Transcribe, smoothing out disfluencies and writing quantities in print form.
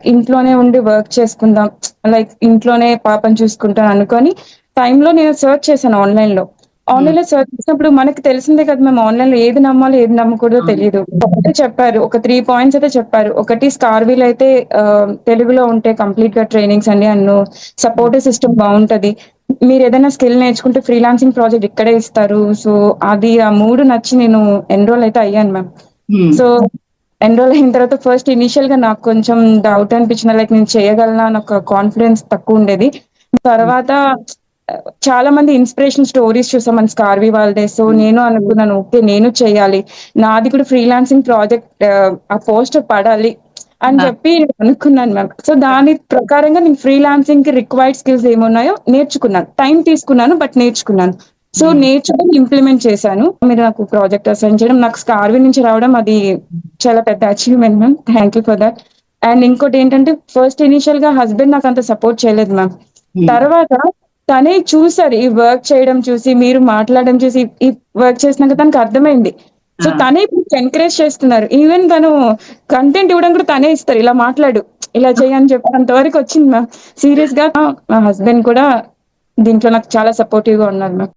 ఇంట్లోనే ఉండి వర్క్ చేసుకుందాం. లైక్ ఇంట్లోనే పాపని చూసుకుంటా అనుకోని టైమ్‌లో నేను సెర్చ్ చేశాను ఆన్‌లైన్‌లో. హ్మ్. ఆన్‌లైన్‌లో సెర్చ్ చేసినప్పుడు మనకు తెలిసిందే కదా! మేము ఆన్‌లైన్‌లో ఏది నమ్మాలో, ఏది నమ్మకూడదో అవును. తెలీదు. ఒకటే చెప్పారు. ఒక 3 పాయింట్స్ అయితే చెప్పారు. ఒకటి స్టార్‌విల్ అయితే తెలుగులో ఉంటే కంప్లీట్‌గా ట్రైనింగ్స్ అన్ని హ్మ్. సపోర్టివ్ సిస్టమ్ బావుంటది. మీరేదైనా స్కిల్ నేర్చుకుంటే ఫ్రీలాన్సింగ్ ప్రాజెక్ట్ ఇక్కడే ఇస్తారు. సో, అది ఆ 3 నచ్చి నేను ఎన్‌రోల్ అయితే అయ్యాను మ్యామ్. హ్మ్. సో, ఎన్‌రోల్ అయిన తర్వాత ఫస్ట్ ఇనీషియల్‌గా నాకు కొంచెం డౌట్ అనిపించిన లైక్ నేను చేయగలనా అని ఒక కాన్ఫిడెన్స్ తక్కువుండేది. హ్మ్. తర్వాత చాలా మంది ఇన్‌స్పిరేషనల్ స్టోరీస్ చూసాం మన 'స్కార్వీ' వాళ్ళదే. సో, హ్మ్. నేను అనుకున్నాను ఓకే. నేను చేయాలి. నాది కూడా ఫ్రీలాన్సింగ్ ప్రాజెక్ట్ ఆ పోస్టర్ పడాలి అని ఆ! చెప్పి అనుకున్నాను మ్యామ్. సో, దాని ప్రకారంగా నేను ఫ్రీలాన్సింగ్‌కి రిక్వైర్డ్ స్కిల్స్ ఏమున్నాయో నేర్చుకున్నాను. టైమ్ తీసుకున్నాను. బట్ నేర్చుకున్నాను. సో, హ్మ్. నేర్చుకొని ఇంప్లిమెంట్ చేశాను. మీరు నాకు ప్రాజెక్ట్ అసైన్ చేయడం, నాకు 'స్కార్వీ' నుంచి రావడం అది చాలా పెద్ద achievement ma'am. Thank you for that. And ఇంకోటేంటంటే ఫస్ట్ ఇనీషియల్‌గా హస్బెండ్ నాకంత సపోర్ట్ చేయలేదు మ్యామ్. హ్మ్. తర్వాత తనే చూసారు. ఈ వర్క్ చేయడం చూసి, మీరు మాట్లాడడం చూసి, ఈ వర్క్ చేసినాక తనకర్థమైంది. సో, ఆ! తనే ఇప్పుడు ఎంకరేజ్ చేస్తున్నారు. ఈవెన్ తను కంటెంట్ ఇవ్వడం కూడా తనే ఇస్తారు. ఇలా మాట్లాడు, ఇలా చెయ్యి అని చెప్పేంత వరకొచ్చింది మ్యామ్. సీరియస్‌గా మా హస్బెండ్ కూడా దీంట్లో నాకు చాలా సపోర్టివ్‌గా ఉన్నారు మ్యామ్.